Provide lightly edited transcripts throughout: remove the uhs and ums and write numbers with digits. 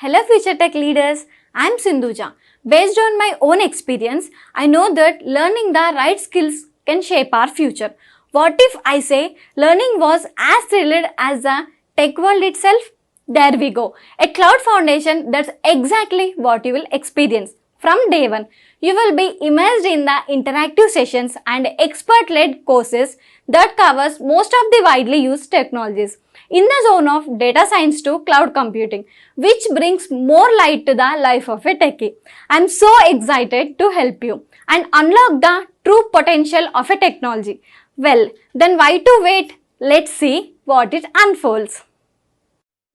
Hello future tech leaders, I'm Sindhuja. Based on my own experience, I know that learning the right skills can shape our future. What if I say learning was as thrilled as the tech world itself? There we go. A cloud foundation, that's exactly what you will experience. From day one, you will be immersed in the interactive sessions and expert-led courses that covers most of the widely used technologies in the zone of data science to cloud computing, which brings more light to the life of a techie. I'm so excited to help you and unlock the true potential of a technology. Well, then why to wait? Let's see what it unfolds.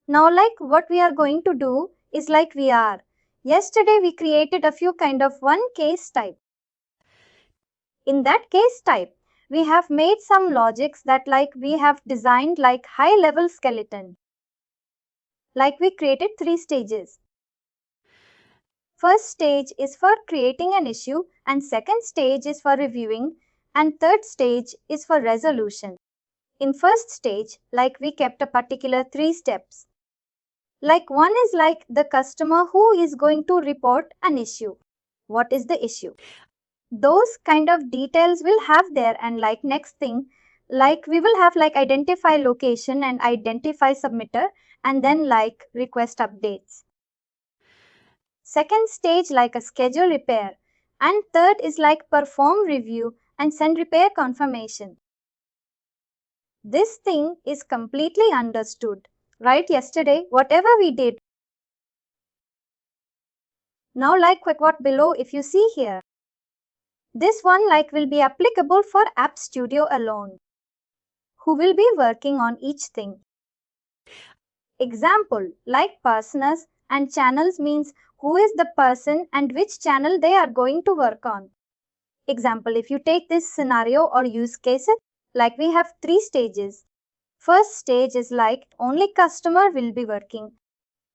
Now what we are going to do is VR. Yesterday we created a few kind of one case type. In that case type, we have made some logics that we have designed high level skeleton. We created 3 stages. First stage is for creating an issue and second stage is for reviewing and third stage is for resolution. In first stage, we kept a particular 3 steps. One is the customer who is going to report an issue. What is the issue? Those kind of details will have there, and next thing, we will have identify location and identify submitter and then request updates. Second stage a schedule repair, and third is perform review and send repair confirmation. This thing is completely understood, right? Yesterday, whatever we did. Now what below if you see here. This one will be applicable for App Studio alone, who will be working on each thing. Example, personas and channels means who is the person and which channel they are going to work on. Example, if you take this scenario or use cases, we have 3 stages. First stage is only customer will be working.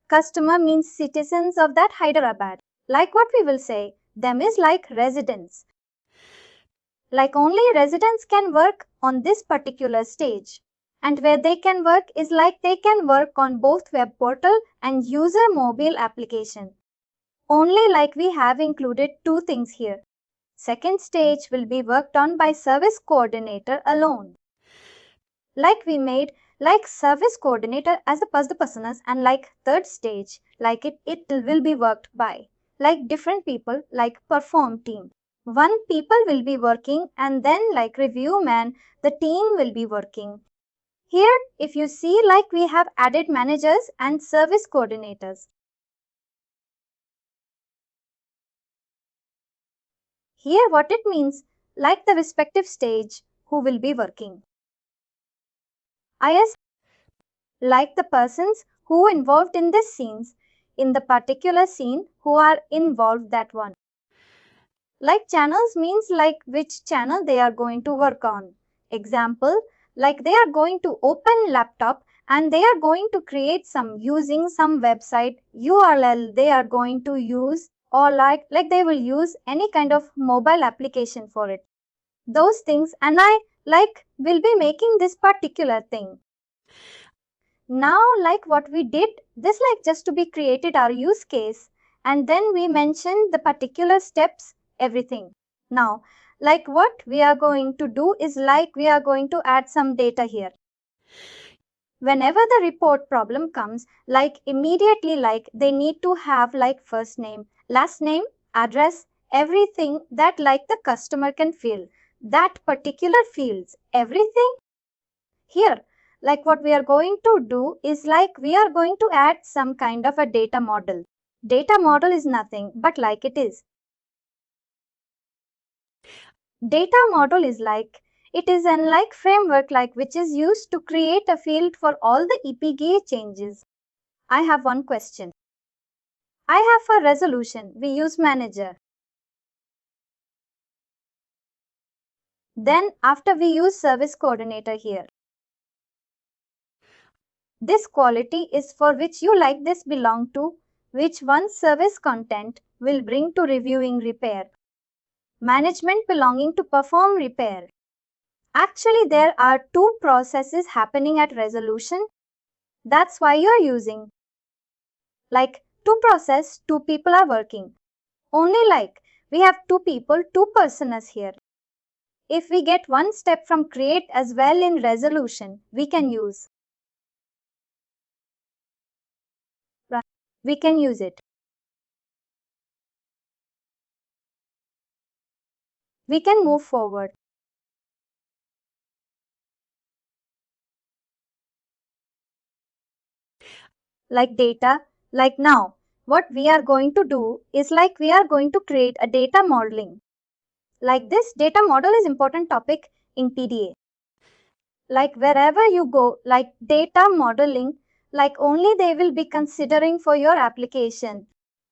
Customer means citizens of that Hyderabad. What we will say, them is residents. Only residents can work on this particular stage. And where they can work is they can work on both web portal and user mobile application. Only we have included 2 things here. Second stage will be worked on by service coordinator alone. We made service coordinator as the personas, and third stage it will be worked by different people perform team. One people will be working and then review man, the team will be working. Here if you see we have added managers and service coordinators. Here what it means, the respective stage who will be working. IS the persons who involved in this scenes, in the particular scene who are involved that one. Channels means which channel they are going to work on. Example, they are going to open laptop and they are going to create some using some website URL they are going to use, or they will use any kind of mobile application for it. Those things, and I will be making this particular thing. Now what we did, this just to be created our use case, and then we mentioned the particular steps, everything. Now what we are going to do is we are going to add some data here. Whenever the report problem comes, immediately they need to have first name, last name, address, everything that the customer can fill. That particular fields, everything. Here, what we are going to do is we are going to add some kind of a data model. Data model is nothing but it is. Data model is it is an framework which is used to create a field for all the EPGA changes. I have one question. I have for resolution, we use manager. Then after we use service coordinator here. This quality is for which you this belong to, which one service content will bring to reviewing repair. Management belonging to perform repair. Actually, there are 2 processes happening at resolution. That's why you're using. To two process, two people are working. Only like we have two people, two personas here. If we get one step from create as well in resolution, we can use. We can use it. We can move forward. Like data, like now, what we are going to do is like we are going to create a data modeling. Like this data model is important topic in PDA. Like wherever you go, like data modeling, like only they will be considering for your application.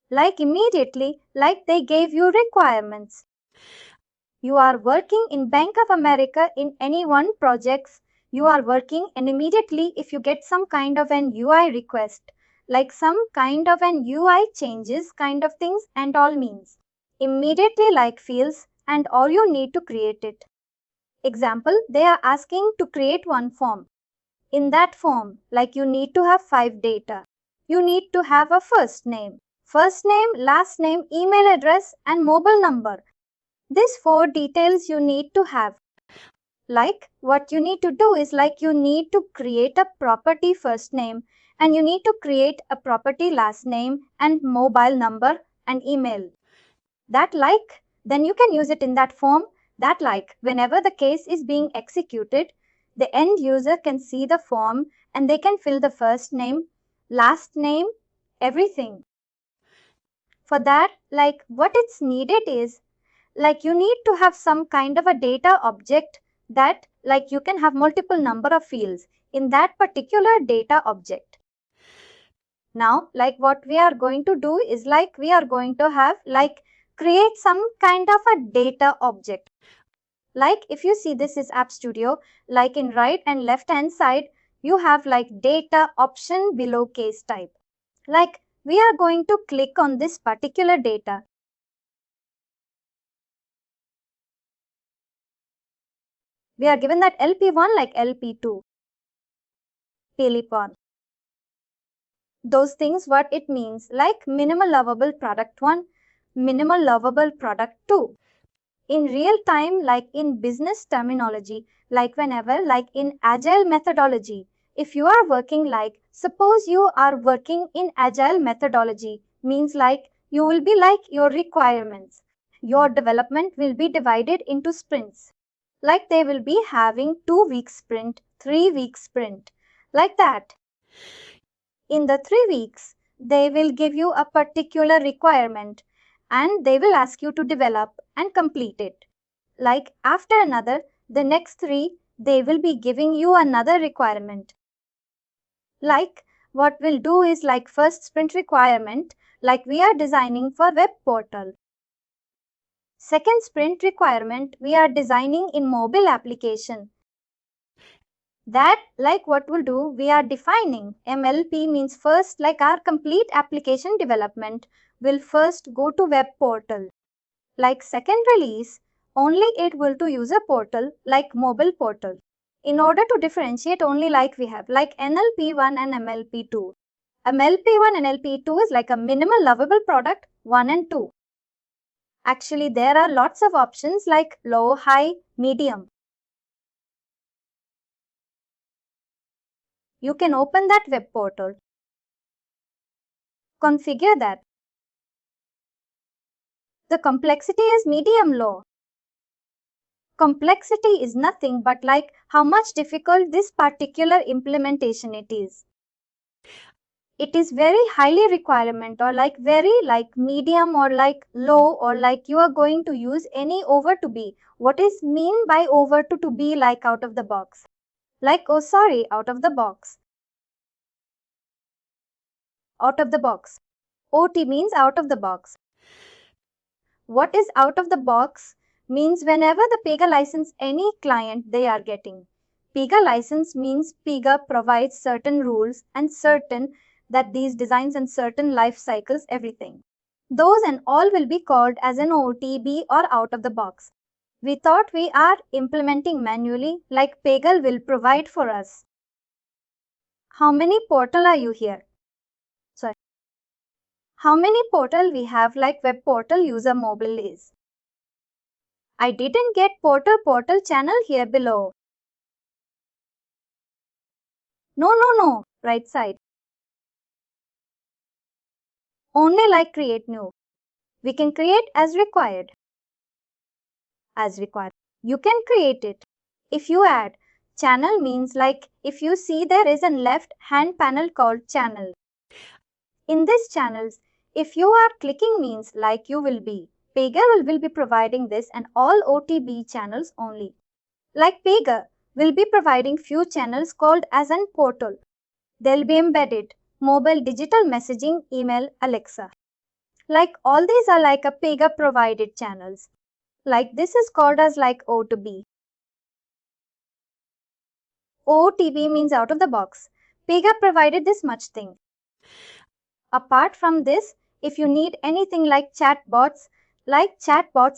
Like immediately, like they gave you requirements. You are working in Bank of America in any one projects, you are working and immediately if you get some kind of an UI request, like some kind of an UI changes kind of things and all means, immediately like fields and all you need to create it. Example, they are asking to create one form. In that form, like you need to have 5 data. You need to have a first name, last name, email address and mobile number. These 4 details you need to have. Like what you need to do is like you need to create a property first name and you need to create a property last name and mobile number and email. That like then you can use it in that form that like whenever the case is being executed, the end user can see the form and they can fill the first name, last name, everything. For that, like what it's needed is like you need to have some kind of a data object that like you can have multiple number of fields in that particular data object. Now, like what we are going to do is like we are going to have like create some kind of a data object. Like if you see this is App Studio, like in right and left hand side, you have like data option below case type. Like we are going to click on this particular data. We are given that LP1 like LP2, PLP1. Those things what it means like minimal lovable product 1, minimal lovable product 2. In real time, like in business terminology, like whenever, like in agile methodology, if you are working like, suppose you are working in agile methodology, means like you will be like your requirements. Your development will be divided into sprints. Like they will be having 2-week sprint, 3-week sprint, like that. In the 3 weeks, they will give you a particular requirement and they will ask you to develop and complete it. Like after another, the next 3, they will be giving you another requirement. Like what we'll do is like first sprint requirement, like we are designing for web portal. Second sprint requirement, we are designing in mobile application. That like what we'll do, we are defining MLP means first like our complete application development will first go to web portal. Like second release, only it will to user portal like mobile portal. In order to differentiate only like we have like NLP1 and MLP2. MLP1 and LP2 is like a minimal lovable product 1 and 2. Actually there are lots of options like low, high, medium. You can open that web portal. Configure that. The complexity is medium low. Complexity is nothing but like how much difficult this particular implementation it is. It is very highly requirement or like very like medium or like low or like you are going to use any over to be. What is mean by over to be like out of the box? Like oh sorry, out of the box. Out of the box. OT means out of the box. What is out of the box means whenever the Pega license any client they are getting. Pega license means Pega provides certain rules and certain that these designs and certain life cycles everything. Those and all will be called as an OTB or out of the box. We thought we are implementing manually like Pega will provide for us. How many portal are you here? Sorry. how many portal we have like web portal user mobile is. I didn't get portal channel here below. No, right side. Only like create new. We can create as required. As required. You can create it. If you add, channel means like if you see there is a left hand panel called channel. In this channels, if you are clicking means like you will be. Pega will be providing this and all OTB channels only. Like Pega will be providing few channels called as an portal. They'll be embedded, mobile digital messaging, email, Alexa. Like all these are like a Pega provided channels. Like this is called as like O2B. OTB means out of the box. Pega provided this much thing. Apart from this, if you need anything like chatbots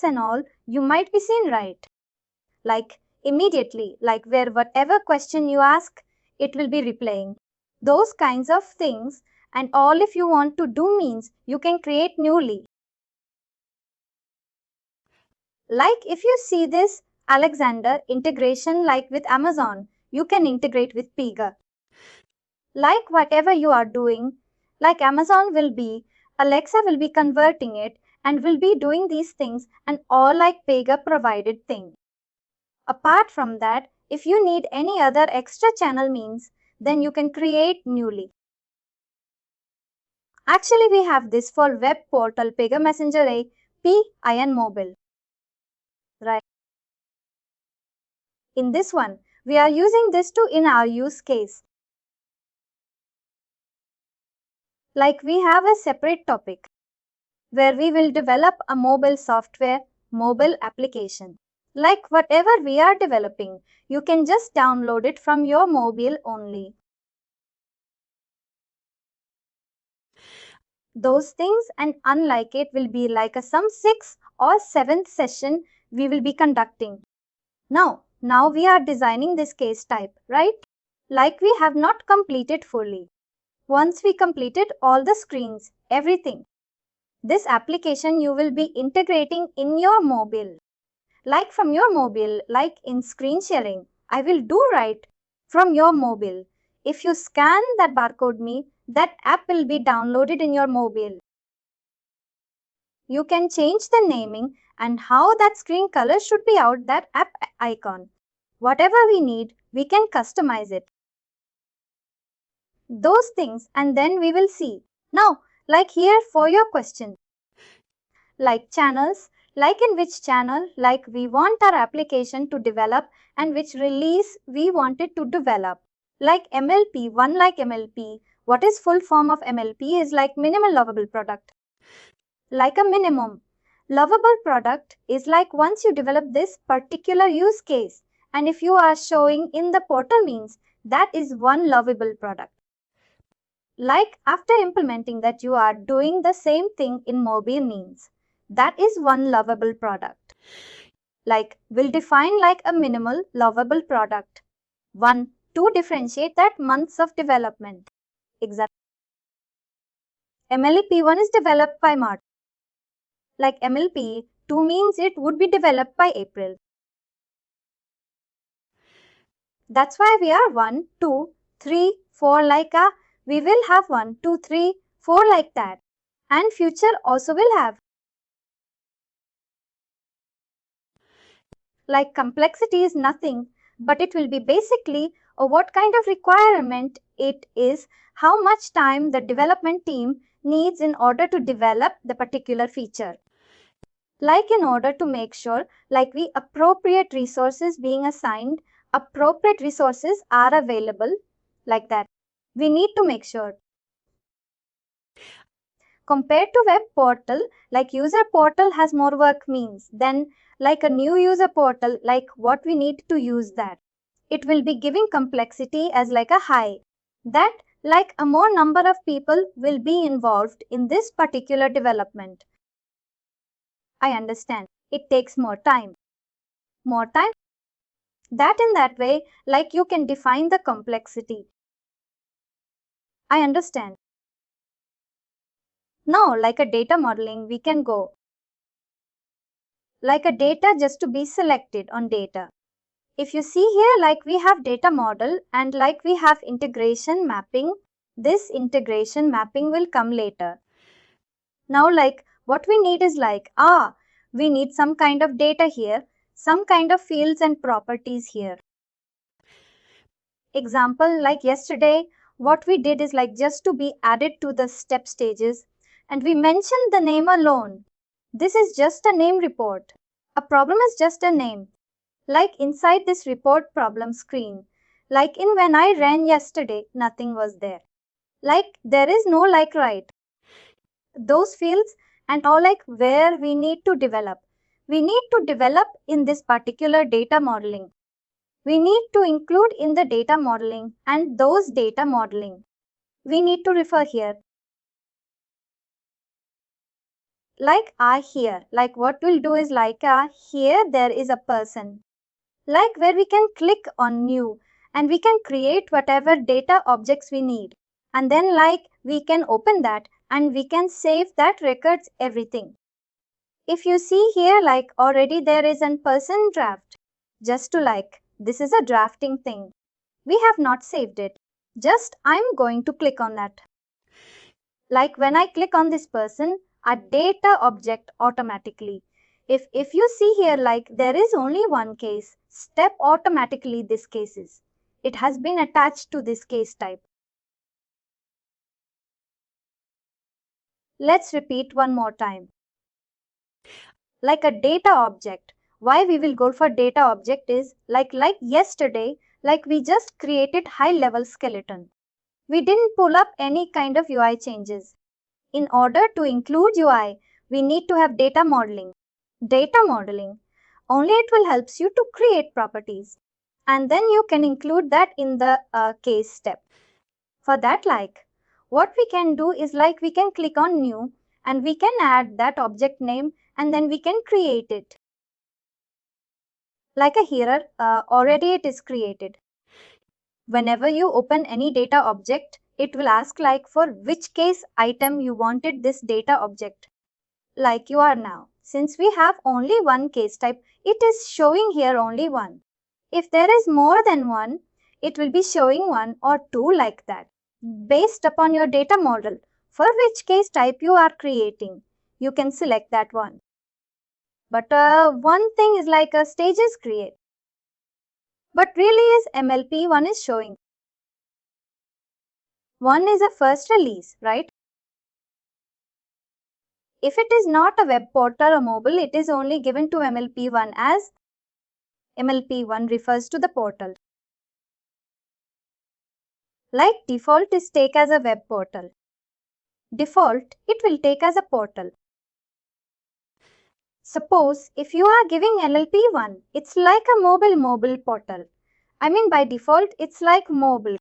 and all, you might be seen right. Like immediately, like where whatever question you ask, it will be replying. Those kinds of things and all if you want to do means you can create newly. Like if you see this Alexander integration like with Amazon, you can integrate with Pega. Like whatever you are doing, like Amazon will be, Alexa will be converting it and will be doing these things and all like Pega provided thing. Apart from that, if you need any other extra channel means, then you can create newly. Actually, we have this for web portal Pega Messenger API mobile. Right. In this one, we are using this to in our use case. Like we have a separate topic where we will develop a mobile software, mobile application. Like whatever we are developing, you can just download it from your mobile only. Those things and unlike it will be like a some 6th or 7th session we will be conducting. Now we are designing this case type, right? Like we have not completed fully. Once we completed all the screens, everything, this application you will be integrating in your mobile. Like from your mobile, like in screen sharing, I will do right from your mobile. If you scan that barcode me, that app will be downloaded in your mobile. You can change the naming and how that screen color should be out that app icon. Whatever we need, we can customize it. Those things and then we will see. Now, like here for your question. Like channels, like in which channel, like we want our application to develop and which release we want it to develop. Like MLP, one like MLP. What is full form of MLP is like minimal lovable product. Like a minimum. Lovable product is like once you develop this particular use case and if you are showing in the portal means that is one lovable product. Like after implementing that you are doing the same thing in mobile means that is one lovable product. Like will define like a minimal lovable product. 1. To differentiate that months of development. Exactly. MLP1 is developed by March. Like MLP2 means it would be developed by April. That's why we are 1, 2, 3, 4 like a. We will have 1, 2, 3, 4 like that. And future also will have. Like complexity is nothing, but it will be basically what kind of requirement it is, how much time the development team needs in order to develop the particular feature. Like in order to make sure like we appropriate resources being assigned, appropriate resources are available like that. We need to make sure. Compared to web portal, like user portal has more work means then like a new user portal, like what we need to use that. It will be giving complexity as like a high. That like a more number of people will be involved in this particular development. I understand. It takes more time. More time? That in that way, like you can define the complexity. I understand. Now, like a data modeling, we can go like a data just to be selected on data. If you see here, like we have data model and like we have integration mapping, this integration mapping will come later. Now, like what we need is like, we need some kind of data here, some kind of fields and properties here. Example, like yesterday, what we did is like just to be added to the step stages and we mentioned the name alone. This is just a name report. A problem is just a name. Like inside this report problem screen, like in when I ran yesterday, nothing was there. Like there is no like right. Those fields and all like where we need to develop. We need to develop in this particular data modeling. We need to include in the data modeling and those data modeling. We need to refer here. Like here, like what we'll do is like here there is a person. Like where we can click on new and we can create whatever data objects we need. And then like we can open that and we can save that records everything. If you see here like already there is a person draft. Just to like this is a drafting thing. We have not saved it. Just I'm going to click on that. Like when I click on this person, a data object automatically. If you see here like there is only one case, step automatically this cases. It has been attached to this case type. Let's repeat one more time. Like a data object. Why we will go for data object is like yesterday, like we just created high level skeleton. We didn't pull up any kind of UI changes. In order to include UI, we need to have data modeling. Data modeling, only it will help you to create properties. And then you can include that in the case step. For that, like what we can do is like we can click on new and we can add that object name and then we can create it. Like a here, already it is created. Whenever you open any data object, it will ask like for which case item you wanted this data object. Like you are now. Since we have only one case type, it is showing here only one. If there is more than one, it will be showing one or two like that. Based upon your data model, for which case type you are creating, you can select that one. But one thing is like a stages create. But really is MLP one is showing. One is a first release, right? If it is not a web portal or mobile, it is only given to MLP1 as MLP1 refers to the portal. Like default is take as a web portal. Default, it will take as a portal. Suppose if you are giving LLP1, it's like a mobile portal. I mean by default, it's like mobile.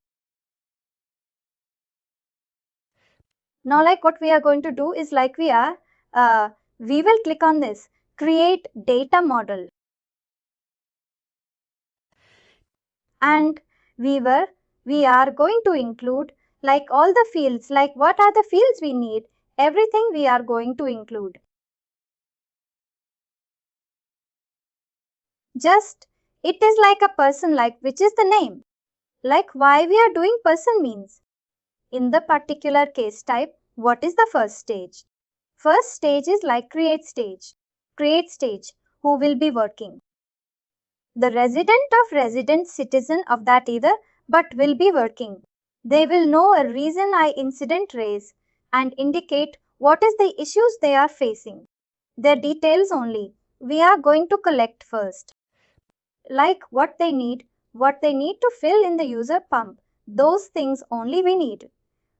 Now like what we are going to do is like we will click on this, create data model. And we are going to include like all the fields, like what are the fields we need, everything we are going to include. Just, it is like a person like which is the name. Like why we are doing person means. In the particular case type, what is the first stage? First stage is like create stage. Create stage, who will be working. The resident citizen of that either, but will be working. They will know a reason I incident raise and indicate what is the issues they are facing. Their details only. We are going to collect first. Like what they need to fill in the user pump. Those things only we need.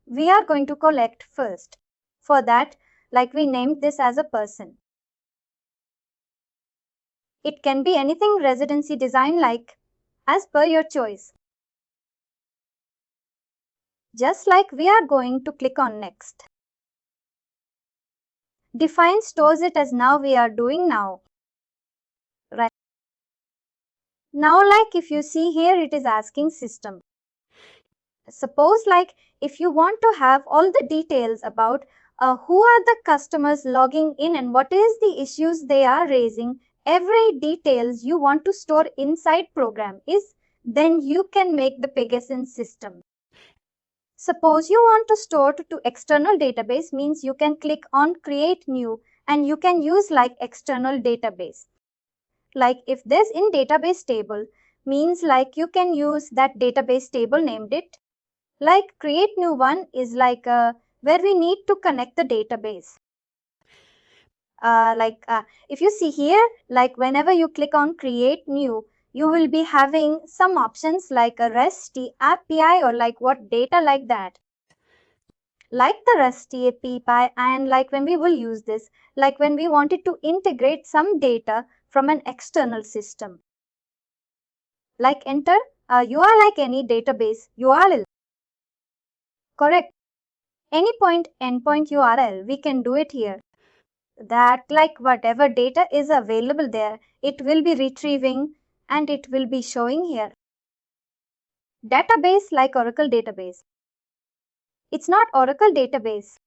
We are going to collect first. For that, like we named this as a person. It can be anything residency design like as per your choice. Just like we are going to click on next. Define stores it as now we are doing now. Right. Now like if you see here it is asking system. Suppose like if you want to have all the details about who are the customers logging in and what is the issues they are raising, every details you want to store inside program is, then you can make the Pega system. Suppose you want to store to external database means you can click on create new and you can use like external database. Like if this in database table means like you can use that database table named it. Like create new one is like where we need to connect the database. If you see here, like whenever you click on create new, you will be having some options like a REST API or like what data like that. Like the REST API and like when we will use this, like when we wanted to integrate some data from an external system. Like enter URL like any database URL. Correct. Any point endpoint URL, we can do it here. That like whatever data is available there, it will be retrieving and it will be showing here. Database like Oracle database. It's not Oracle database.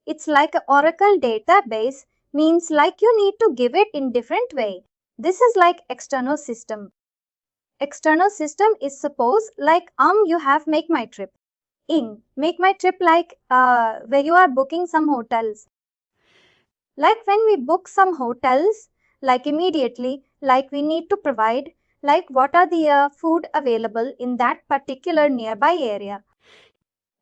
It's like an Oracle database means like you need to give it in different way. This is like external system. External system is suppose like you have make my trip. In make my trip like where you are booking some hotels. Like when we book some hotels, like immediately, like we need to provide, like what are the food available in that particular nearby area.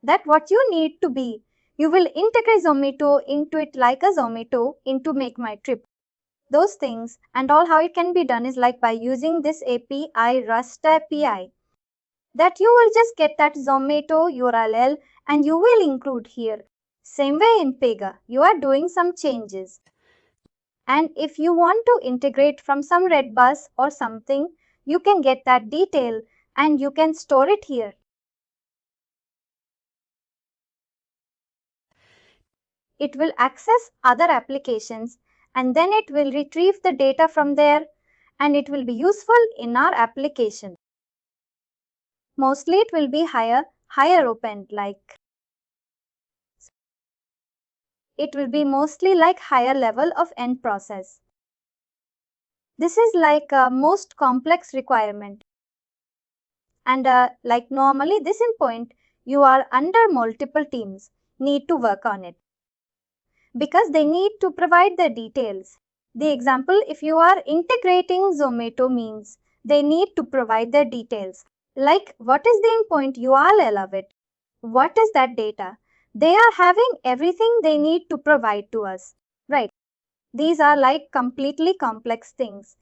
That what you need to be. You will integrate Zomato into it like a Zomato into Make My Trip. Those things and all how it can be done is like by using this API, REST API. That you will just get that Zomato URL and you will include here. Same way in Pega, you are doing some changes. And if you want to integrate from some red bus or something, you can get that detail and you can store it here. It will access other applications and then it will retrieve the data from there and it will be useful in our application. Mostly it will be higher open like. It will be mostly like higher level of end process. This is like a most complex requirement. And like normally this in point, you are under multiple teams need to work on it. Because they need to provide the details. The example, if you are integrating Zomato means they need to provide the details. Like what is the endpoint URL of it? What is that data? They are having everything they need to provide to us, right? These are like completely complex things.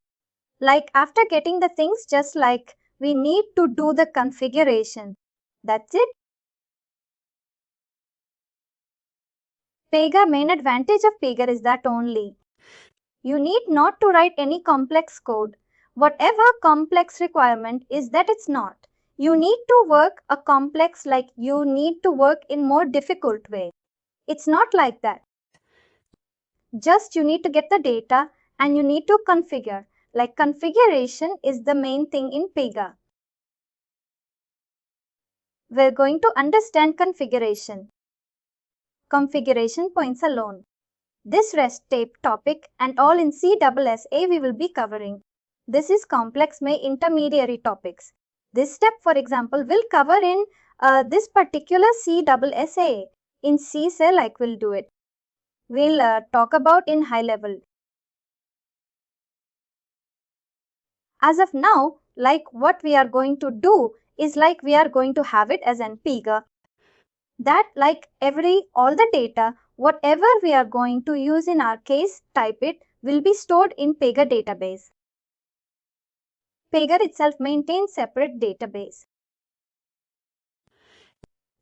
Like after getting the things, just like we need to do the configuration. That's it. Pega main advantage of Pega is that only. You need not to write any complex code. Whatever complex requirement is that it's not. You need to work a complex like you need to work in more difficult way. It's not like that. Just you need to get the data and you need to configure. Like configuration is the main thing in Pega. We're going to understand configuration. Configuration points alone. This REST tape topic and all in CSSA we will be covering. This is complex may intermediary topics. This step, for example, will cover in this particular CSSA. In CSA, like we'll do it. We'll talk about in high level. As of now, like what we are going to do is like we are going to have it as an Pega. That like all the data, whatever we are going to use in our case, type it, will be stored in Pega database. Pega itself maintains separate database.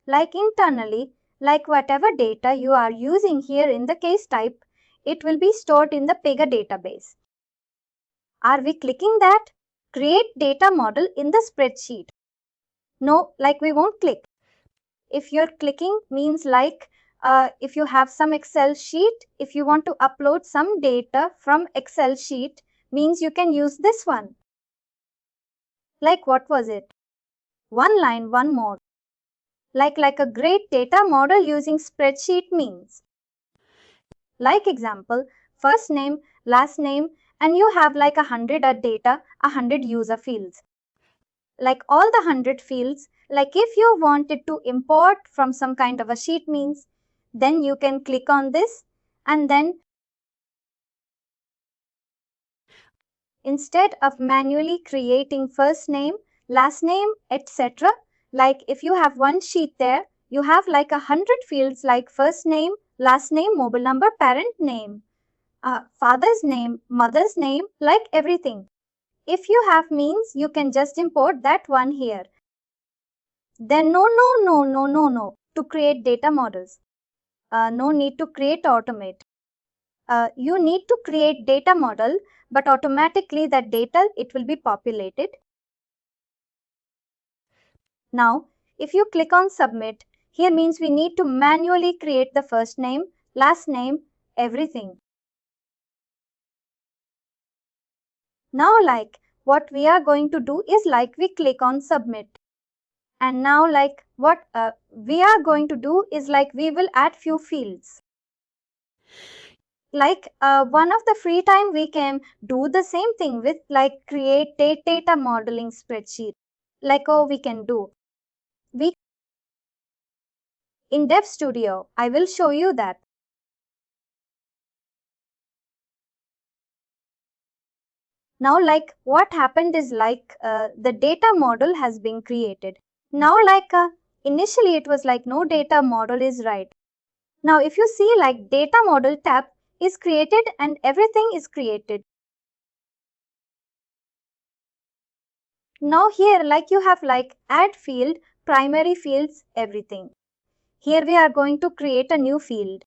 Like internally, like whatever data you are using here in the case type, it will be stored in the Pega database. Are we clicking that? Create data model in the spreadsheet. No, like we won't click. If you're clicking means like if you have some Excel sheet, if you want to upload some data from Excel sheet, means you can use this one. Like what was it? One line, one more. Like a great data model using spreadsheet means. Like example, first name, last name, and you have like 100 data, 100 user fields. Like all the 100 fields, like if you wanted to import from some kind of a sheet means, then you can click on this and then instead of manually creating first name, last name, etc., like if you have one sheet there, you have like 100 fields like first name, last name, mobile number, parent name, father's name, mother's name, like everything. If you have means, you can just import that one here. Then no, to create data models. No need to create automate. You need to create data model, but automatically that data, it will be populated. Now, if you click on submit, here means we need to manually create the first name, last name, everything. Now like what we are going to do is like we click on submit. And now like what we are going to do is like we will add few fields. Like one of the free time we can do the same thing with like create data modeling spreadsheet. Like we can do. We in Dev Studio, I will show you that. Now like what happened is like the data model has been created. Now like initially it was like no data model is right. Now if you see like data model tab is created and everything is created. Now here like you have like add field, primary fields, everything. Here we are going to create a new field.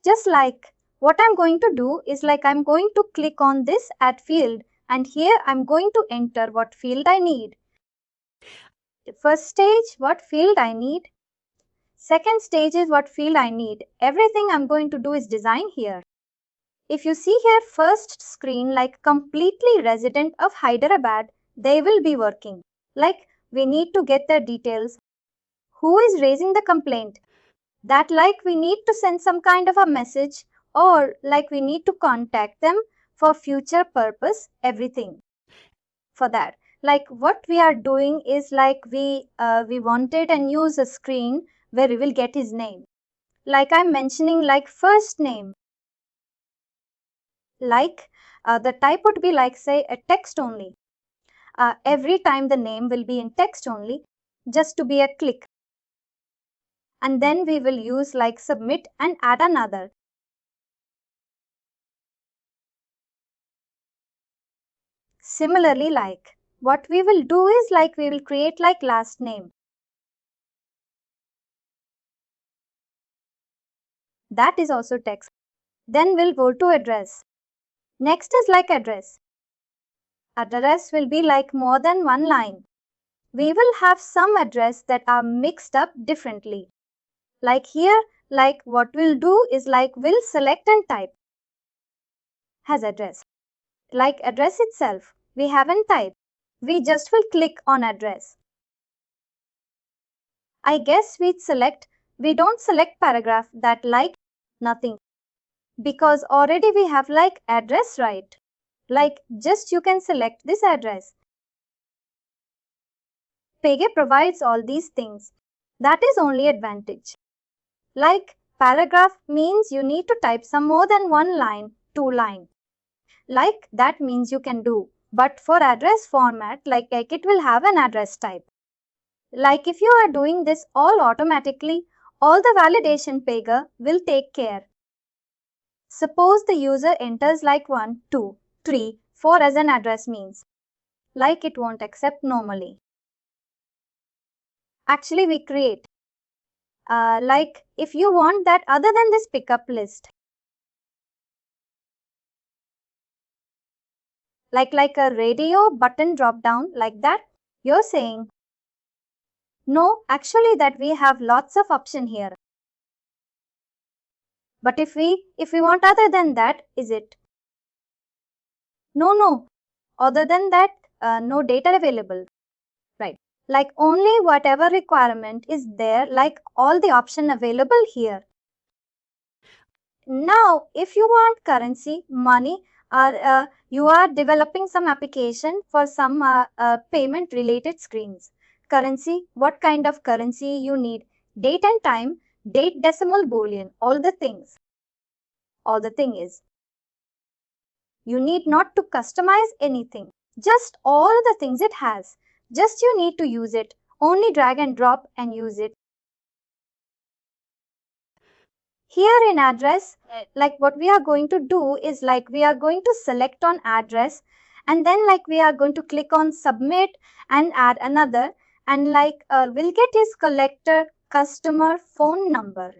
Just like what I'm going to do is like I'm going to click on this add field and here I'm going to enter what field I need. First stage, what field I need. Second stage is what field I need. Everything I'm going to do is design here. If you see here first screen like completely resident of Hyderabad, they will be working. Like we need to get their details. Who is raising the complaint? That like we need to send some kind of a message or like we need to contact them for future purpose, everything. For that, like what we are doing is like we wanted and use a screen where we will get his name. Like I'm mentioning like first name. Like the type would be like say a text only. Every time the name will be in text only, just to be a click. And then we will use like submit and add another. Similarly, like what we will do is like we will create like last name. That is also text. Then we'll go to address. Next is like address. Address will be like more than one line. We will have some address that are mixed up differently. Like here, like what we'll do is like we'll select and type has address. Like address itself, we haven't typed. We just will click on address. I guess we don't select paragraph that like nothing. Because already we have like address right. Like just you can select this address. Pega provides all these things. That is only advantage. Like paragraph means you need to type some more than one line, two line. Like that means you can do. But for address format, like it will have an address type. Like if you are doing this all automatically, all the validation Pega will take care. Suppose the user enters like 1, 2, 3, 4 as an address means. Like it won't accept normally. Actually we create. Like if you want that other than this pickup list. Like a radio button drop down like that. You're saying. No, actually that we have lots of option here. But if we want other than that, is it? No. Other than that, no data available. Right. Like only whatever requirement is there, like all the option available here. Now, if you want currency, money, or you are developing some application for some payment related screens. Currency, what kind of currency you need? Date and time, date decimal boolean, all the things. All the thing is, you need not to customize anything. Just all the things it has. Just you need to use it. Only drag and drop and use it. Here in address, like what we are going to do is like we are going to select on address and then like we are going to click on submit and add another and like we'll get his collector customer phone number.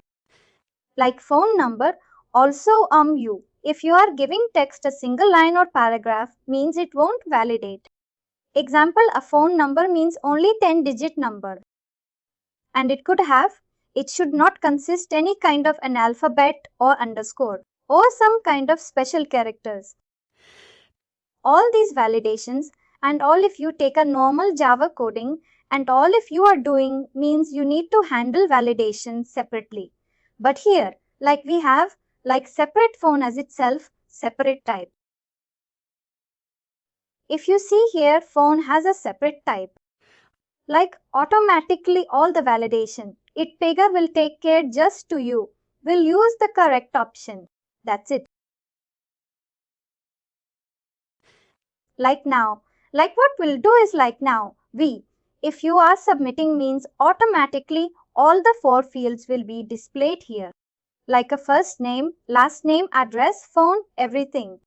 Like phone number also you. If you are giving text a single line or paragraph means it won't validate. Example, a phone number means only 10-digit number. And it should not consist any kind of an alphabet or underscore or some kind of special characters. All these validations and all if you take a normal Java coding and all if you are doing means you need to handle validation separately. But here, like we have like separate phone as itself, separate type. If you see here, phone has a separate type. Like automatically all the validation. Pega will take care just to you. Will use the correct option. That's it. Like now. Like what we'll do is like now. If you are submitting means automatically all the 4 fields will be displayed here. Like a first name, last name, address, phone, everything.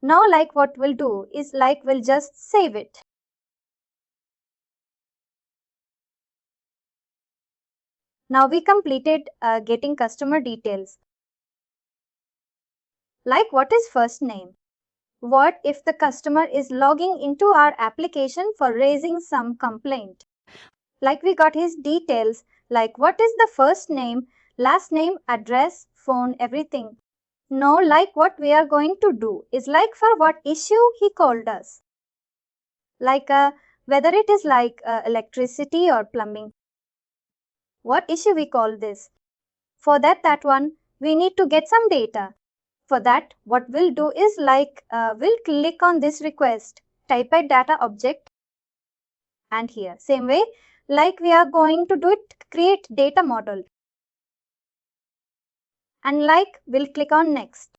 Now like what we'll do is like we'll just save it. Now we completed getting customer details. Like what is first name? What if the customer is logging into our application for raising some complaint? Like we got his details, like what is the first name, last name, address, phone, everything. Now like what we are going to do is like for what issue he called us. Like whether it is like electricity or plumbing. What issue we call this? For that one, we need to get some data. For that, what we'll do is like we'll click on this request, type a data object, and here same way like we are going to do it, create data model, and like we'll click on next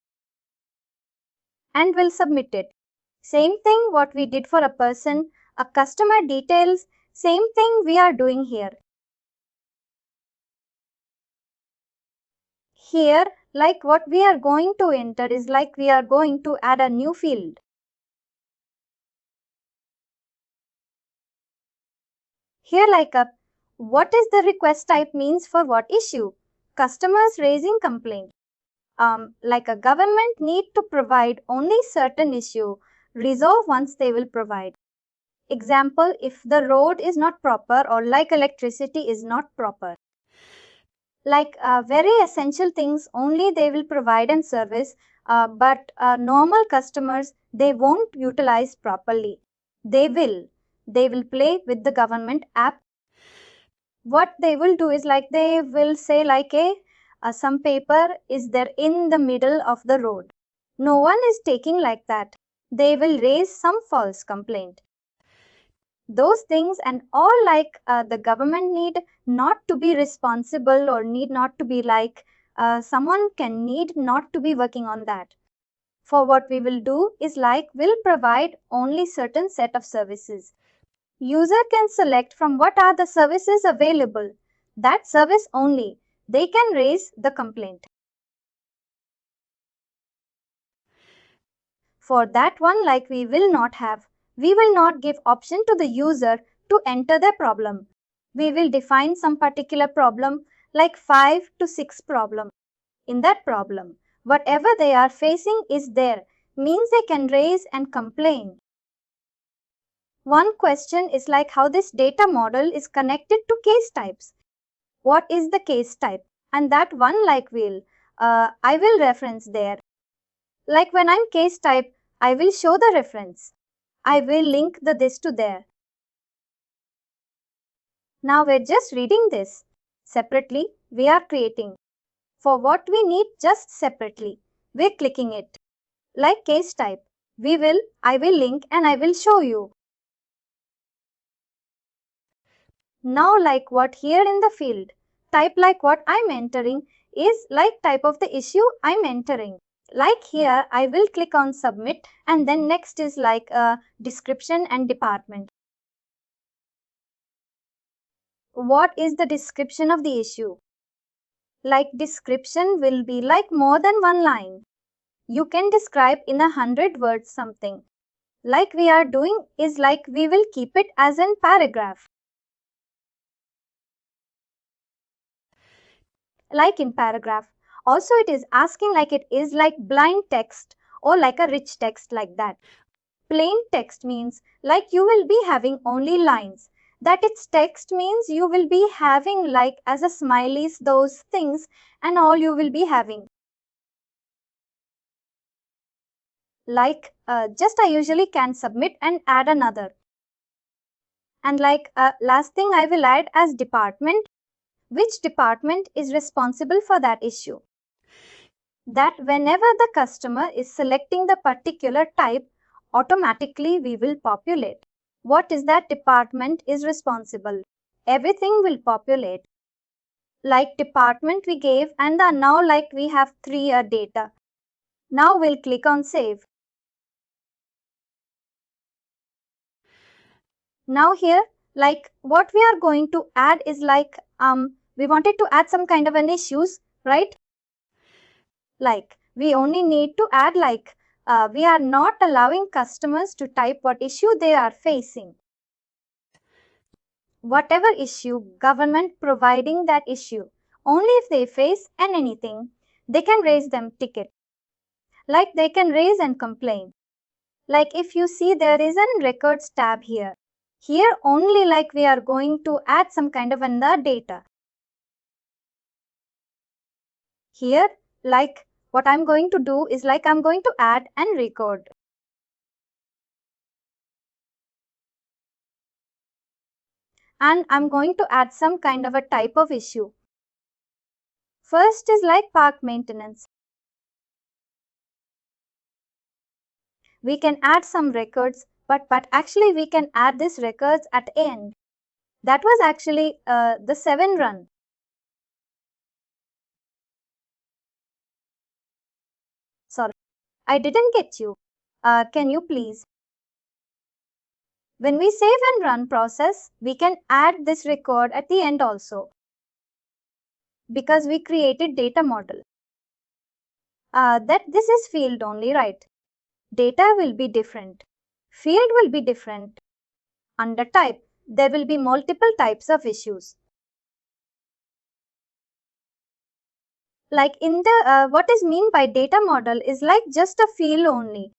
and we'll submit it. Same thing what we did for a person, a customer details, same thing we are doing here. Here, like what we are going to enter is like we are going to add a new field. Here like up, what is the request type means for what issue? Customers raising complaint. Like a government need to provide only certain issue, resolve once they will provide. Example, if the road is not proper or like electricity is not proper. Like very essential things only they will provide and service, but normal customers, they won't utilize properly. They will play with the government app. What they will do is like they will say like some paper is there in the middle of the road. No one is taking like that. They will raise some false complaint. Those things and all like the government need not to be responsible or need not to be like someone can need not to be working on that. For what we will do is like we'll provide only certain set of services. User can select from what are the services available. That service only, they can raise the complaint. For that one, like we will not give option to the user to enter their problem. We will define some particular problem like 5 to 6 problem. In that problem, whatever they are facing is there, means they can raise and complain. One question is like how this data model is connected to case types. What is the case type? And that one like I will reference there. Like when I'm case type, I will show the reference. I will link this to there. Now we're just reading this. Separately, we are creating. For what we need just separately, we're clicking it. Like case type, I will link and I will show you. Now like what here in the field, type like what I'm entering is like type of the issue I'm entering. Like here, I will click on submit and then next is like a description and department. What is the description of the issue? Like description will be like more than one line. You can describe in 100 words something. Like we are doing is like we will keep it as an paragraph. Like in paragraph. Also it is asking like it is like blind text or like a rich text like that. Plain text means like you will be having only lines. That it's text means you will be having like as a smileys those things and all you will be having. Like just I usually can submit and add another. And like last thing I will add as department. Which department is responsible for that issue? That whenever the customer is selecting the particular type, automatically we will populate. What is that department is responsible? Everything will populate. Like department we gave and now like we have 3 data. Now we'll click on save. Now here like what we are going to add is like we wanted to add some kind of an issues, right? Like we only need to add like we are not allowing customers to type what issue they are facing. Whatever issue, government providing that issue. Only if they face anything, they can raise them ticket. Like they can raise and complain. Like if you see there is a records tab here. Here only like we are going to add some kind of another data. Here like what I'm going to do is like I'm going to add and record. And I'm going to add some kind of a type of issue. First is like park maintenance. We can add some records, but actually we can add these records at the end. That was actually the 7 run. Sorry, I didn't get you. Can you please? When we save and run process, we can add this record at the end also. Because we created data model. That this is field only, right? Data will be different. Field will be different. Under type, there will be multiple types of issues. Like in the, what is mean by data model is like just a field only.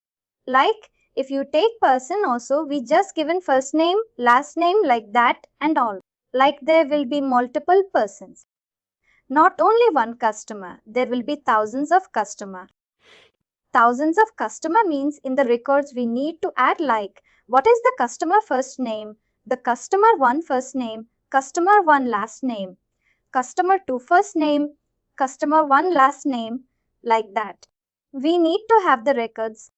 Like if you take person also, we just given first name, last name like that and all. Like there will be multiple persons. Not only one customer, there will be thousands of customer. Thousands of customer means in the records we need to add like what is the customer first name, the customer one first name, customer one last name, customer two first name, customer one last name, like that. We need to have the records.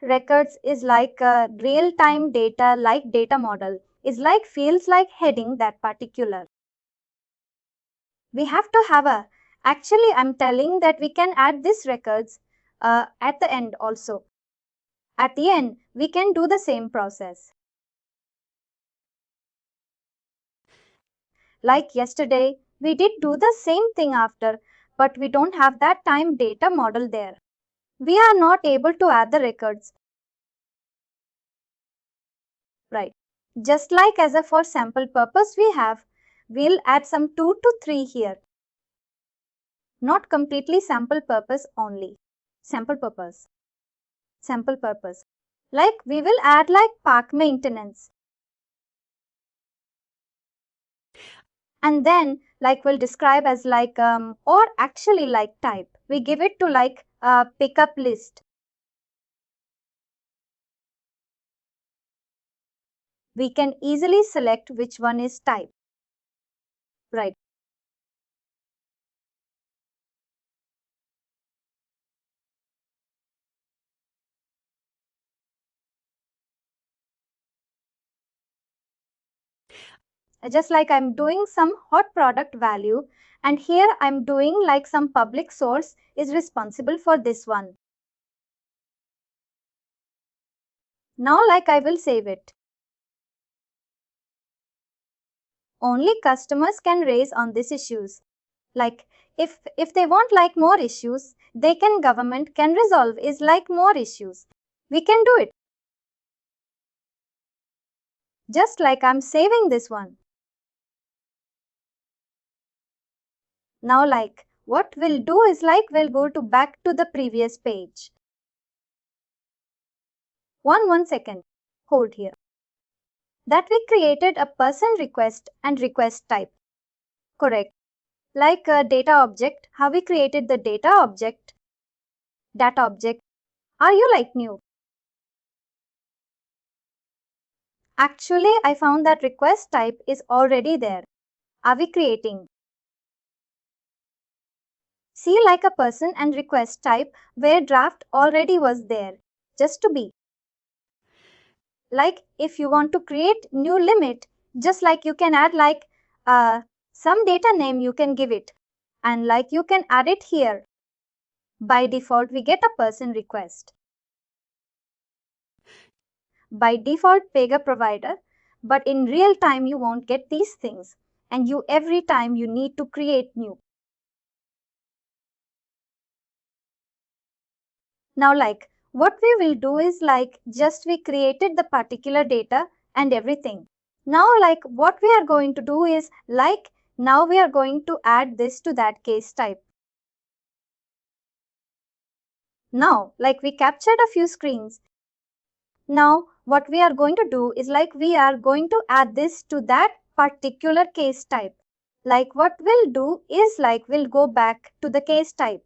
Records is like a real-time data like data model is like feels like heading that particular. We have to have a, actually I'm telling that we can add this records at the end also. At the end, we can do the same process. Like yesterday, we did do the same thing after, but we don't have that time data model there. We are not able to add the records. Right. Just like as a for sample purpose we have, we'll add some 2 to 3 here. Not completely sample purpose only. Sample purpose. Sample purpose. Like we will add like park maintenance. And then like we'll describe as like or actually like type. We give it to like pickup list. We can easily select which one is type. Right. just like I'm doing some hot product value, and here I'm doing like some public source is responsible for this one. Now like I will save it. Only customers can raise on these issues. Like if they want like more issues, government can resolve is like more issues. We can do it. Just like I'm saving this one. Now like what we'll do is like we'll go to back to the previous page. One second. Hold here. That we created a person request and request type. Correct. Like a data object, how we created the data object. Data object. Are you like new? Actually, I found that request type is already there. Are we creating? See like a person and request type where draft already was there. Just to be. Like if you want to create new limit, just like you can add like some data name you can give it. And like you can add it here. By default, we get a person request. By default, Pega provider, but in real time you won't get these things, and you every time you need to create new. Now like what we will do is like just we created the particular data and everything. Now like what we are going to do is like now we are going to add this to that case type. Now like we captured a few screens. Now what we are going to do is like we are going to add this to that particular case type. Like what we'll do is like we'll go back to the case type.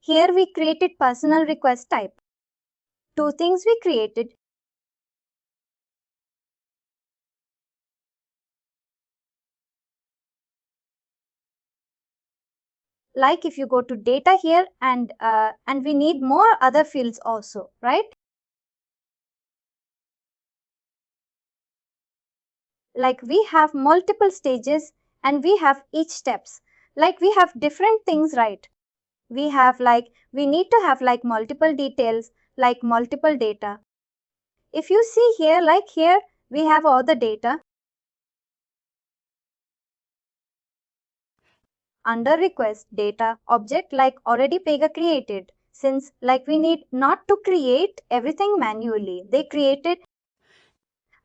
Here we created personal request type. Two things we created. Like if you go to data here and we need more other fields also, right? Like we have multiple stages and we have each steps. Like we have different things, right? We have like, we need to have like multiple details, like multiple data. If you see here, like here, we have all the data. Under request data object like already Pega created. Since like we need not to create everything manually. They created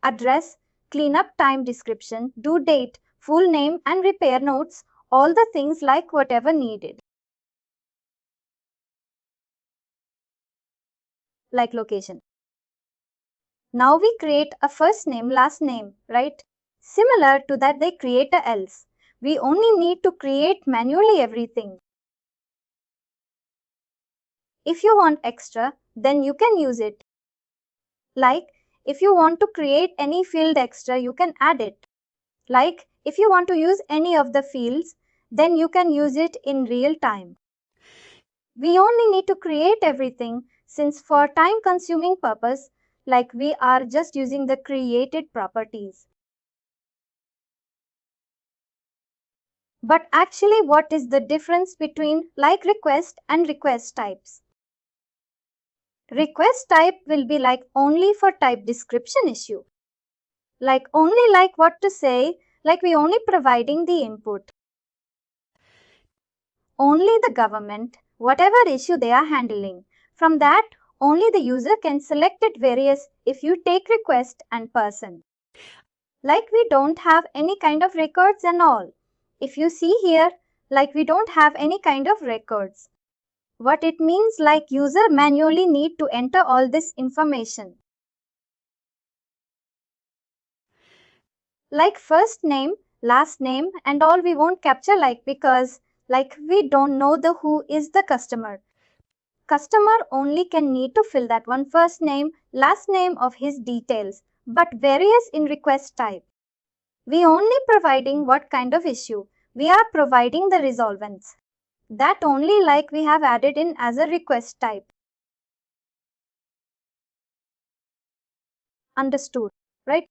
address, cleanup time description, due date, full name and repair notes, all the things like whatever needed. Like location. Now we create a first name, last name, right? Similar to that they create a else. We only need to create manually everything. If you want extra, then you can use it. Like if you want to create any field extra, you can add it. Like if you want to use any of the fields, then you can use it in real time. We only need to create everything since for time consuming purpose, like we are just using the created properties. But actually what is the difference between like request and request types? Request type will be like only for type description issue. Like only like what to say, like we only providing the input. Only the government, whatever issue they are handling. From that, only the user can select it various if you take request and person. Like we don't have any kind of records and all. If you see here, like we don't have any kind of records. What it means like user manually need to enter all this information. Like first name, last name and all we won't capture like because like we don't know the who is the customer. Customer only can need to fill that one first name, last name of his details, but various in request type. We only providing what kind of issue. We are providing the resolvents. That only like we have added in as a request type. Understood, right?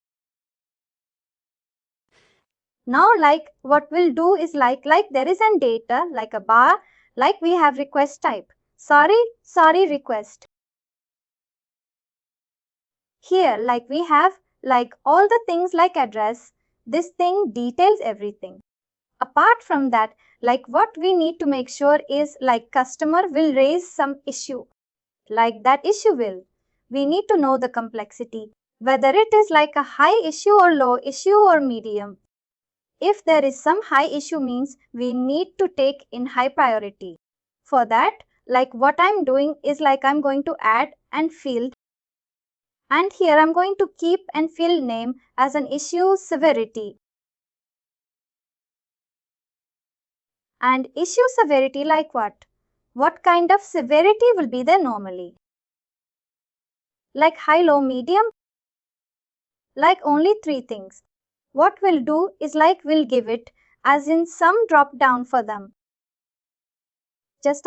Now like what we'll do is like there is an data like a bar, like we have request type. Sorry request. Here like we have like all the things like address. This thing details everything. Apart from that, like what we need to make sure is like customer will raise some issue. Like that issue we need to know the complexity, whether it is like a high issue or low issue or medium. If there is some high issue means we need to take in high priority. For that, like what I'm doing is like I'm going to add and field, and here I'm going to keep and field name as an issue severity. And issue severity like what? What kind of severity will be there normally? Like high, low, medium? Like only 3 things. What we'll do is like we'll give it as in some drop down for them. Just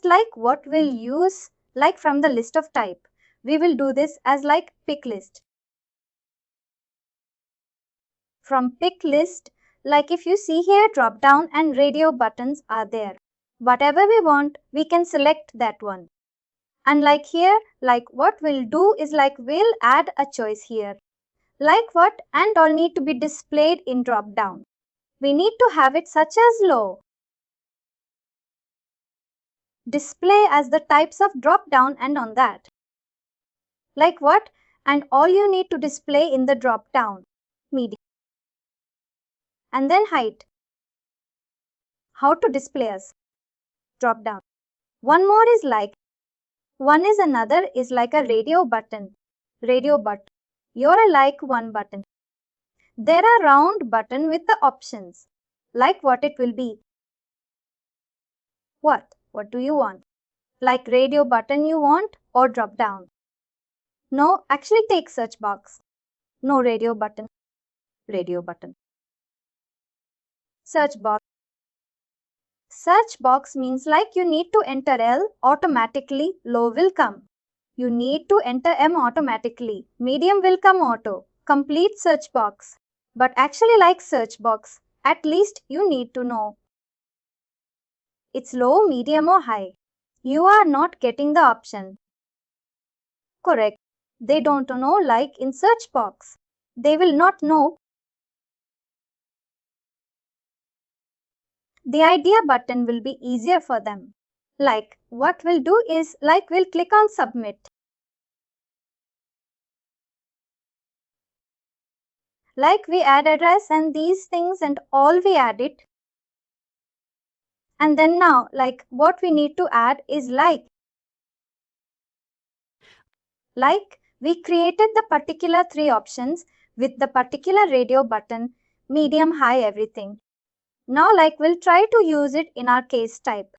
like what we'll use like from the list of type. We will do this as like pick list. From pick list, like if you see here drop down and radio buttons are there. Whatever we want, we can select that one. And like here, like what we'll do is like we'll add a choice here. Like what and all need to be displayed in drop down. We need to have it such as low. Display as the types of drop down and on that. Like what and all you need to display in the drop down. Medium. And then height. How to display as drop down. One more is like one is another is like a radio button. Radio button. You're like one button. There are round button with the options. Like what it will be. What do you want? Like radio button you want or drop down? No, actually take search box. No radio button. Radio button. Search box. Search box means like you need to enter L automatically, low will come. You need to enter M automatically, medium will come auto. Complete search box. But actually like search box, at least you need to know. It's low, medium or high. You are not getting the option. Correct. They don't know like in search box. They will not know. The idea button will be easier for them. Like what we'll do is like we'll click on submit. Like we add address and these things and all we add it. And then now like what we need to add is like we created the particular 3 options with the particular radio button, medium, high, everything. Now like we'll try to use it in our case type.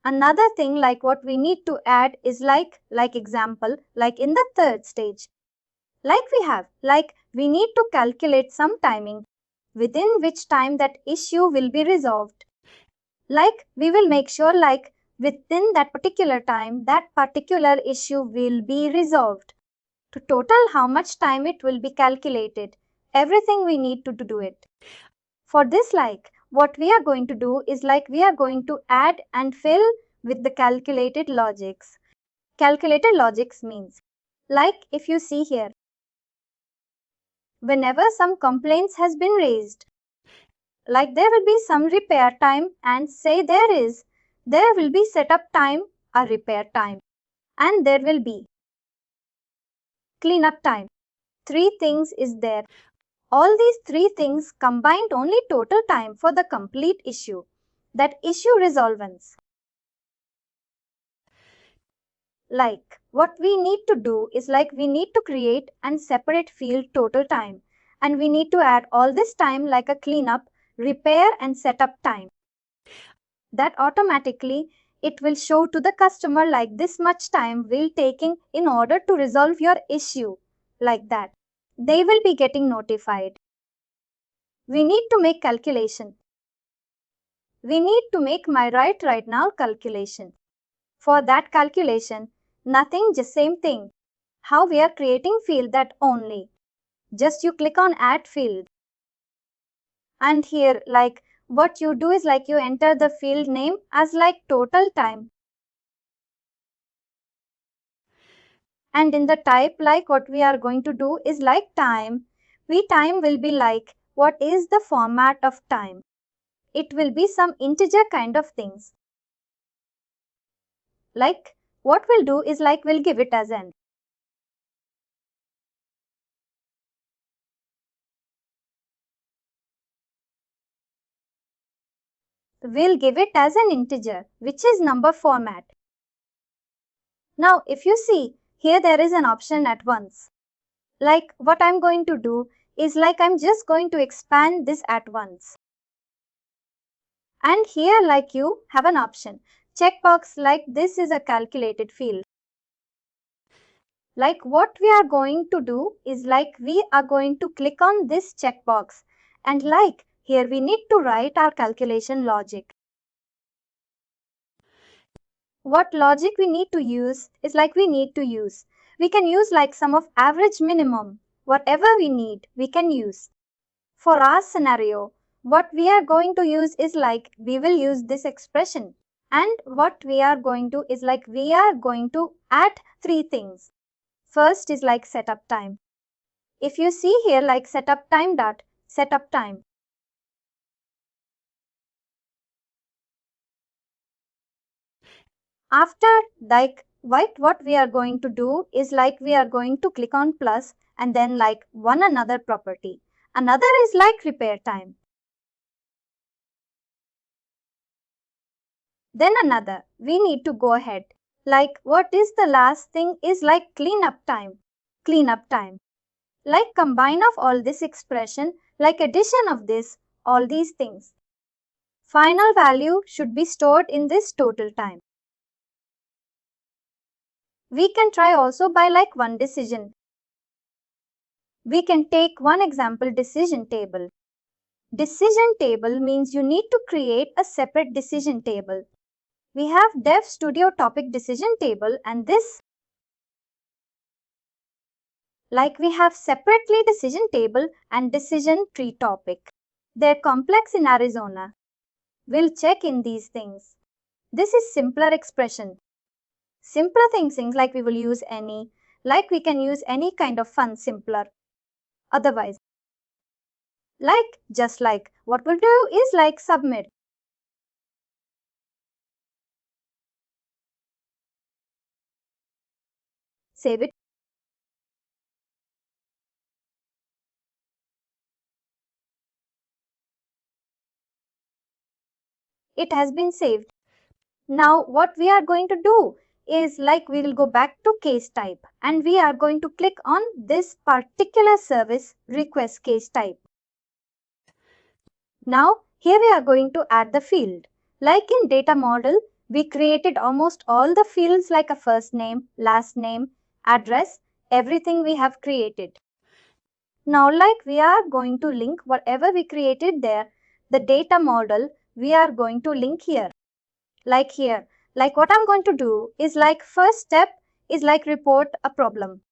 Another thing like what we need to add is like example, like in the 3rd stage. Like we have, like we need to calculate some timing within which time that issue will be resolved. Like we will make sure like within that particular time, that particular issue will be resolved. To total how much time it will be calculated. Everything we need to do it. For this like what we are going to do is like we are going to add and fill with the calculated logics. Calculated logics means like if you see here, whenever some complaints has been raised, like there will be some repair time and say there will be setup time, a repair time, and there will be cleanup time. 3 things is there. All these 3 things combined only total time for the complete issue, that issue resolvance. Like what we need to do is like we need to create and separate field total time, and we need to add all this time like a cleanup, repair and setup time. That automatically it will show to the customer like this much time will taking in order to resolve your issue, like that. They will be getting notified. We need to make calculation. We need to make my right now calculation. For that calculation, nothing, just same thing. how we are creating field that only. Just you click on add field. And here what you do is you enter the field name as total time. And in the type what we are going to do is time. Time will be what is the format of time. It will be some integer kind of things. What we'll do is we'll give it as n. We'll give it as an integer, which is number format. Now, if you see, here there is an option at once. What I'm going to do is I'm just going to expand this at once. And here you have an option. Checkbox this is a calculated field. What we are going to do is we are going to click on this checkbox. And here we need to write our calculation logic. What logic we need to use is we can use sum of average minimum. Whatever we need, we can use. For our scenario, what we are going to use is we will use this expression. And what we are going to is we are going to add three things. First is setup time. If you see here setup time dot setup time. After what we are going to do is we are going to click on plus and then one another property. Another is repair time. Then another, we need to go ahead. What is the last thing is cleanup time. Cleanup time. Combine of all this expression, addition of this, all these things. Final value should be stored in this total time. We can try also by one decision. We can take one example decision table. Decision table means you need to create a separate decision table. We have Dev Studio topic decision table and this we have separately decision table and decision tree topic. They're complex in Arizona. We'll check in these things. This is simpler expression. Simpler things we will use any, we can use any kind of fun simpler. Otherwise, just what we'll do is submit. Save it. It has been saved. Now what we are going to do is we will go back to case type and we are going to click on this particular service request case type. Now here we are going to add the field. In data model, we created almost all the fields a first name, last name, address, everything we have created. Now we are going to link whatever we created there, the data model, we are going to link here. Here, what I'm going to do is first step is report a problem.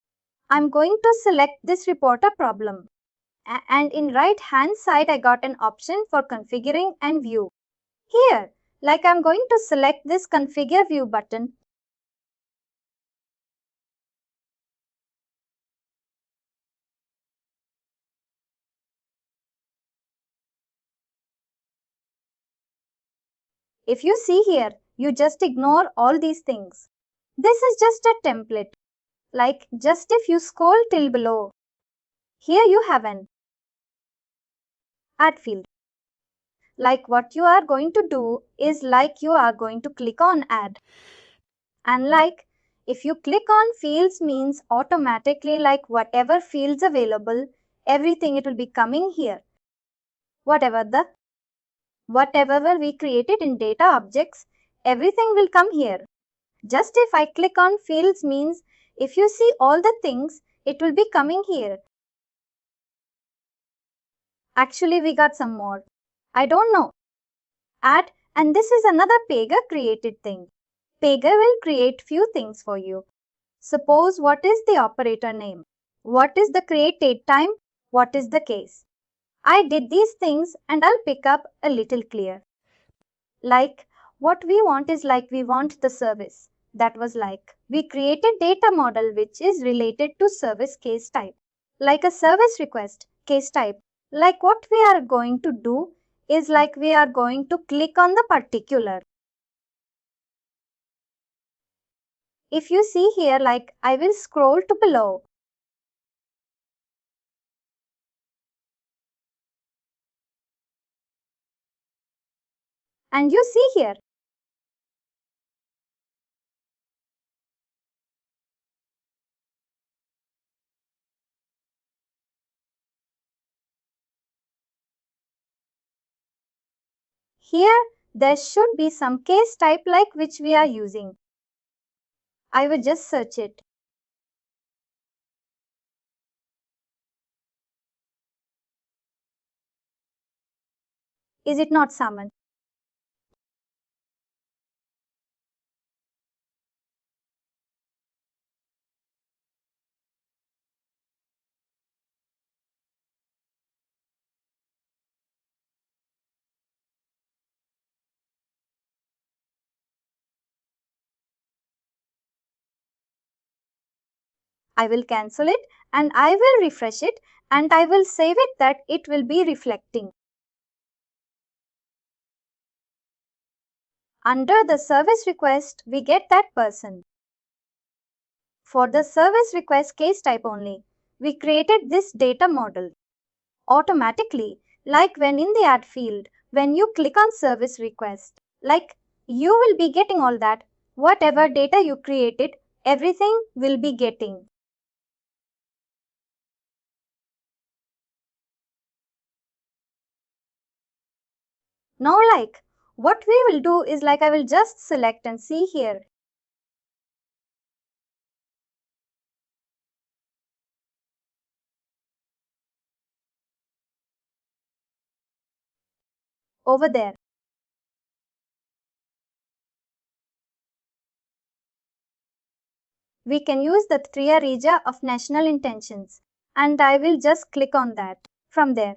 I'm going to select this report a problem. And in right hand side, I got an option for configuring and view. Here, I'm going to select this configure view button. If you see here, you just ignore all these things. This is just a template. Just if you scroll till below, here you have an add field. What you are going to do is you are going to click on add. And if you click on fields means automatically whatever fields available, everything it will be coming here. Whatever we created in data objects, everything will come here. Just if I click on fields means if you see all the things, it will be coming here. Actually, we got some more. I don't know. Add, and this is another Pega created thing. Pega will create few things for you. Suppose what is the operator name? What is the create date time? What is the case? I did these things and I'll pick up a little clear. Like what we want is like we want the service. That was like we created data model which is related to service case type. Like a service request case type. Like what we are going to do is like we are going to click on the particular. If you see here, like I will scroll to below. And you see here, here there should be some case type like which we are using. I will just search it. Is it not Saman? I will cancel it and I will refresh it and I will save it that it will be reflecting. Under the service request, we get that person. For the service request case type only, we created this data model. Automatically, like when in the add field, when you click on service request, like you will be getting all that. Whatever data you created, everything will be getting. Now like what we will do is like I will just select and see here. Over there. We can use the Triya Regia of national intentions and I will just click on that from there.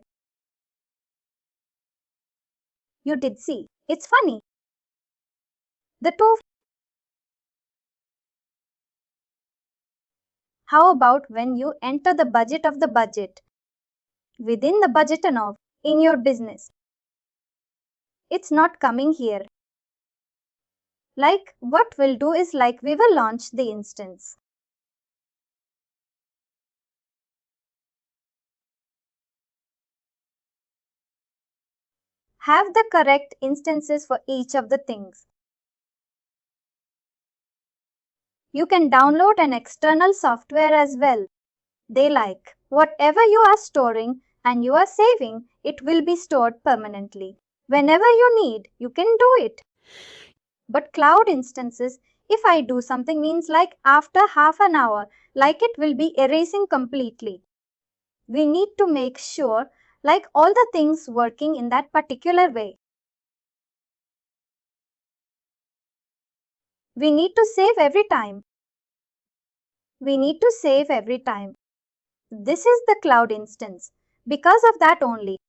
You did see. It's funny. The two. How about when you enter the budget of the budget within the budget and of in your business? It's not coming here. Like what we'll do is like we will launch the instance. Have the correct instances for each of the things. You can download an external software as well. They like whatever you are storing and you are saving, it will be stored permanently. Whenever you need, you can do it. But cloud instances, if I do something means like after half an hour, like it will be erasing completely. We need to make sure like all the things working in that particular way. We need to save every time. We need to save every time. This is the cloud instance. Because of that only.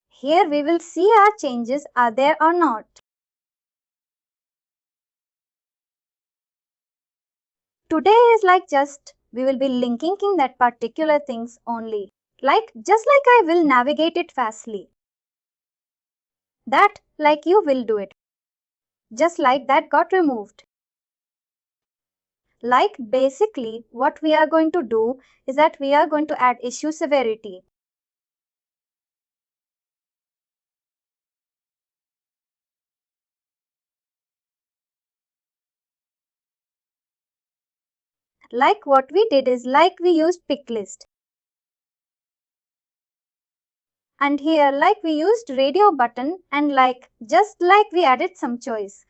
Here we will see our changes are there or not. Today is like just we will be linking that particular things only. Like just like I will navigate it fastly. That like you will do it. Just like that got removed. Like basically what we are going to do is that we are going to add issue severity. Like what we did is like we used pick list. And here like we used radio button and like just like we added some choice.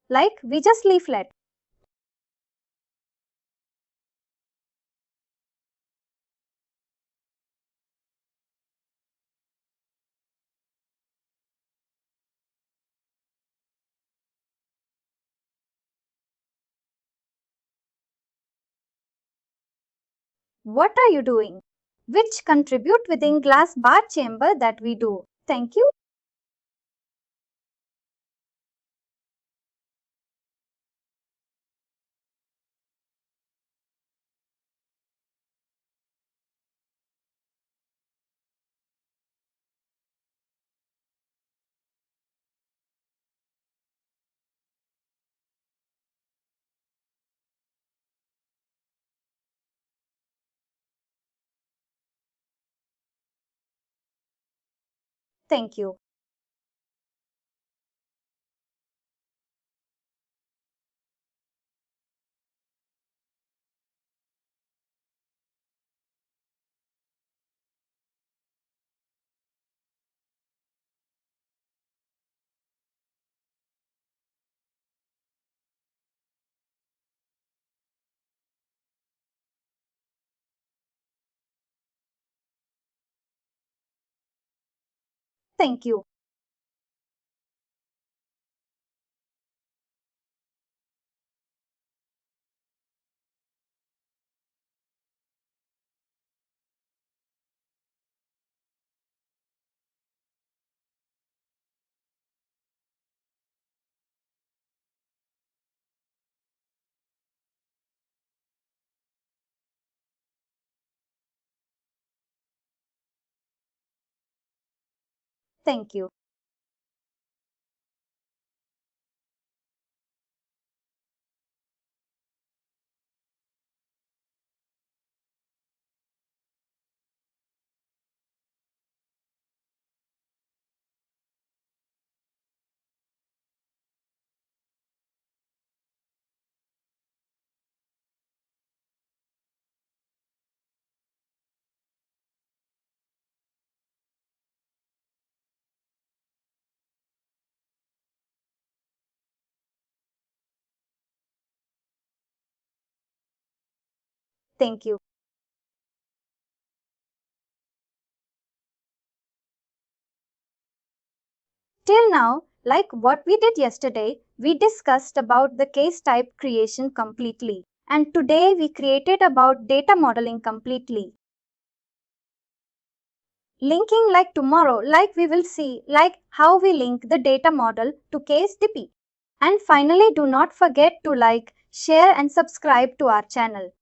like we just leaflet. What are you doing? Which contribute within glass bar chamber that we do. Thank you. Thank you. Thank you. Thank you. Thank you. Till now, like what we did yesterday, we discussed about the case type creation completely. And today we created about data modeling completely. Linking like tomorrow, like we will see, like how we link the data model to case DP. And finally, do not forget to like, share and subscribe to our channel.